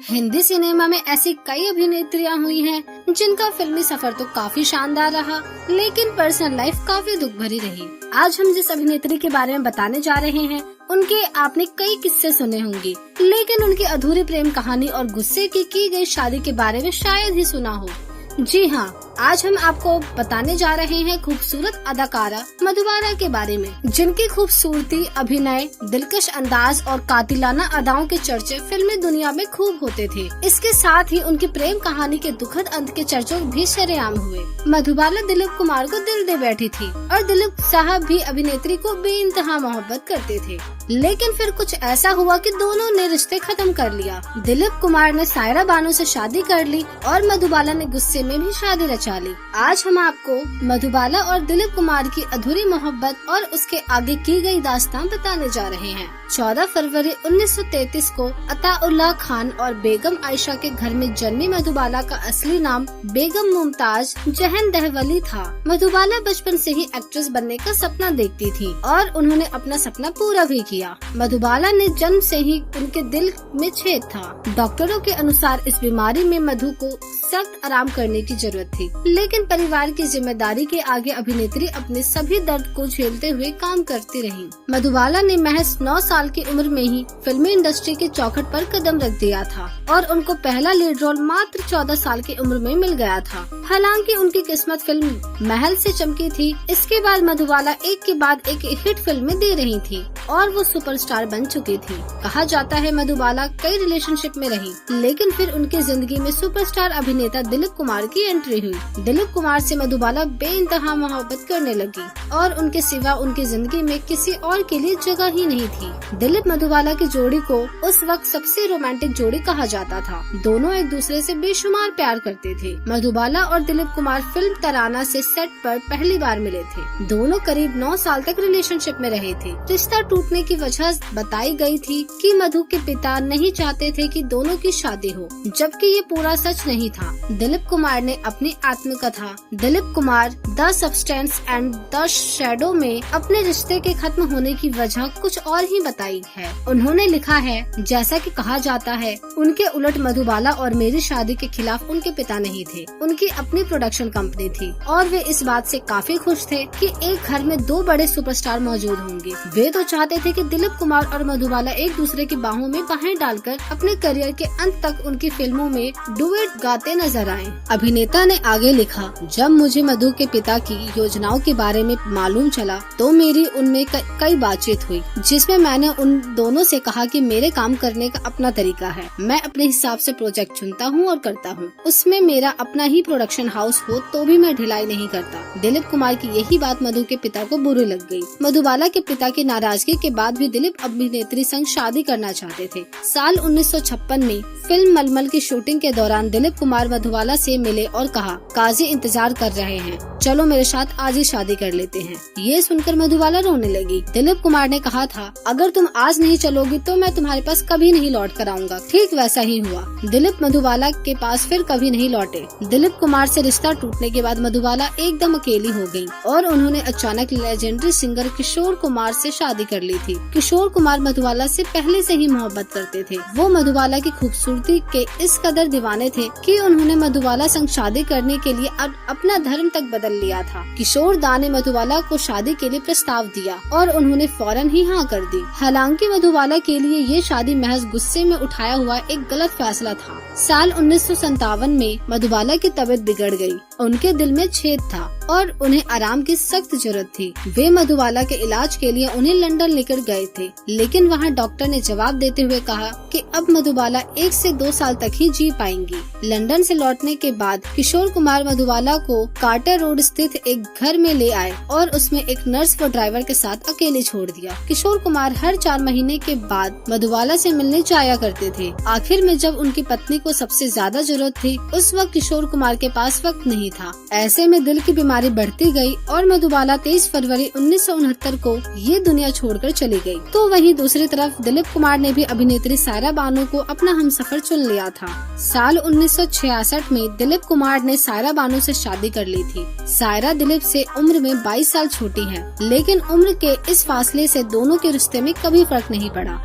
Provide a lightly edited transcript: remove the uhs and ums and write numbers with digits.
Hindi cinema में ऐसी कई अभिनेत्रियां हुई हैं जिनका फिल्मी सफर तो काफी शानदार रहा, लेकिन पर्सनल लाइफ काफी दुख भरी रही। आज हम जिस अभिनेत्री के बारे में बताने जा रहे हैं, उनके आपने कई किस्से सुने होंगे, लेकिन उनकी अधूरी प्रेम कहानी और गुस्से की गई शादी के बारे में शायद ही सुना हो। जी हाँ, आज हम आपको बताने जा रहे हैं खूबसूरत अदाकारा मधुबाला के बारे में, जिनकी खूबसूरती, अभिनय, दिलकश अंदाज और कातिलाना अदाओं के चर्चे फिल्मी दुनिया में खूब होते थे। इसके साथ ही उनकी प्रेम कहानी के दुखद अंत के चर्चे भी सरेआम हुए। मधुबाला दिलीप कुमार को दिल दे बैठी थी और दिलीप साहब भी अभिनेत्री को बेइंतहा मोहब्बत करते थे, लेकिन फिर कुछ ऐसा हुआ कि दोनों ने रिश्ते खत्म कर लिया। दिलीप कुमार ने सायरा बानो से शादी कर ली और मधुबाला ने गुस्से में भी शादी रचा ली। आज हम आपको मधुबाला और दिलीप कुमार की अधूरी मोहब्बत और उसके आगे की गई दास्तान बताने जा रहे हैं। 14 फरवरी 1933 को अताउल्लाह खान और बेगम आयशा के घर में जन्मी मधुबाला का असली नाम बेगम मुमताज जहन दहवली था। मधुबाला बचपन से ही एक्ट्रेस बनने का सपना देखती थी और उन्होंने अपना सपना पूरा भी किया। मधुबाला ने जन्म से ही उनके दिल में छेद था। डॉक्टरों के अनुसार इस बीमारी में मधु को सख्त आराम करने की जरूरत थी, लेकिन परिवार की जिम्मेदारी के आगे अभिनेत्री अपने सभी दर्द को झेलते हुए काम करती रही। मधुबाला ने महज 9 साल की उम्र में ही फिल्मी इंडस्ट्री के चौखट पर कदम रख दिया था और उनको पहला लीड रोल मात्र 14 साल की उम्र में मिल गया था। हालांकि उनकी किस्मत फिल्म महल से चमकी थी। इसके बाद मधुबाला एक के बाद एक हिट फिल्में दे रही थी और वो सुपरस्टार बन चुकी थी। कहा जाता है मधुबाला कई रिलेशनशिप में रही, लेकिन फिर उनकी जिंदगी में सुपरस्टार अभिनेता दिलीप कुमार की एंट्री हुई। दिलीप कुमार से मधुबाला बेइंतहा मोहब्बत करने लगी और उनके सिवा उनकी जिंदगी में किसी और के लिए जगह ही नहीं थी। दिलीप मधुबाला की जोड़ी को उस वक्त सबसे रोमांटिक जोड़ी कहा जाता था। दोनों एक दूसरे से बेशुमार प्यार करते थे। मधुबाला और दिलीप कुमार फिल्म तराना से सेट पर पहली बार मिले थे। दोनों करीब 9 साल तक रिलेशनशिप में रहे थे। रिश्ता टूटने की वजह बताई गई थी कि मधु के पिता नहीं चाहते थे कि दोनों की शादी हो, जबकि ये पूरा सच नहीं था। दिलीप कुमार ने अपनी आत्मकथा Dilip Kumar the substance and the shadow में अपने रिश्ते के खत्म होने की वजह कुछ और ही बताई है। उन्होंने लिखा है, जैसा कि कहा जाता है, उनके उलट मधुबाला और मेरी शादी के खिलाफ उनके पिता नहीं थे। उनकी अपनी प्रोडक्शन कंपनी थी और वे इस बात से काफी खुश थे कि एक घर में 2 बड़े सुपरस्टार मौजूद होंगे। वे तो चाहते थे कि दिलीप कुमार और मधुबाला एक दूसरे की बाहों में बाहें डालकर अपने करियर के अंत तक उनकी फिल्मों में डुएट गाते नजर आए। अभिनेता ने आगे लिखा, जब मुझे मधु के पिता की योजनाओं के बारे में मालूम चला तो मेरी उनमें कई बातचीत हुई, जिसमें मैंने उन दोनों से कहा कि मेरे काम करने का अपना तरीका है। मैं अपने हिसाब से प्रोजेक्ट चुनता हूँ और करता हूँ। उसमें मेरा अपना ही प्रोडक्शन हाउस हो तो भी मैं ढिलाई नहीं करता। दिलीप कुमार की यही बात मधु के पिता को बुरी लग गई। मधुबाला के पिता की नाराजगी के बाद भी दिलीप अभिनेत्री संग शादी करना चाहते थे। साल 1956 में फिल्म मलमल की शूटिंग के दौरान दिलीप कुमार मधुबाला से मिले और कहा, काजी इंतजार कर रहे हैं, चलो मेरे साथ आज ही शादी कर लेते हैं। ये सुनकर मधुबाला रोने लगी। दिलीप कुमार ने कहा था, अगर तुम आज नहीं चलोगी तो मैं तुम्हारे पास कभी नहीं लौट कर आऊंगा। ठीक वैसा ही हुआ। दिलीप मधुबाला के पास फिर कभी नहीं लौटे। दिलीप कुमार से रिश्ता टूटने के बाद मधुबाला एकदम अकेली हो गयी और उन्होंने अचानक लेजेंडरी सिंगर किशोर कुमार से शादी कर ली थी। किशोर कुमार मधुबाला से पहले से ही मोहब्बत करते थे। वो मधुबाला की खूबसूरती के इस कदर दीवाने थे कि उन्होंने मधुबाला संग शादी करने के लिए अपना धर्म तक बदल लिया था। किशोर दा ने मधुबाला को शादी के लिए प्रस्ताव दिया और उन्होंने फौरन ही हाँ कर दी। हालांकि मधुबाला के लिए ये शादी महज गुस्से में उठाया हुआ एक गलत फैसला था। साल 1957 में मधुबाला की तबीयत बिगड़ गई। उनके दिल में छेद था और उन्हें आराम की सख्त जरूरत थी। वे मधुबाला के इलाज के लिए उन्हें लंदन लेकर गए थे, लेकिन वहाँ डॉक्टर ने जवाब देते हुए कहा कि अब मधुबाला 1 से 2 साल तक ही जी पाएंगी। लंदन से लौटने के बाद किशोर कुमार मधुबाला को कार्टर रोड स्थित एक घर में ले आए और उसमें एक नर्स व ड्राइवर के साथ अकेले छोड़ दिया। किशोर कुमार हर 4 महीने के बाद मधुबाला से मिलने जाया करते थे। आखिर में जब उनकी पत्नी को सबसे ज्यादा जरूरत थी, उस वक्त किशोर कुमार के पास वक्त नहीं था। ऐसे में दिल की बीमारी बढ़ती गई और मधुबाला 23 फरवरी 1969 को ये दुनिया छोड़कर चली गई। तो वहीं दूसरी तरफ दिलीप कुमार ने भी अभिनेत्री सायरा बानो को अपना हमसफर चुन लिया था। साल 1966 में दिलीप कुमार ने सायरा बानो से शादी कर ली थी। सायरा दिलीप से उम्र में 22 साल छोटी है, लेकिन उम्र के इस फासले से दोनों के रिश्ते में कभी फर्क नहीं पड़ा।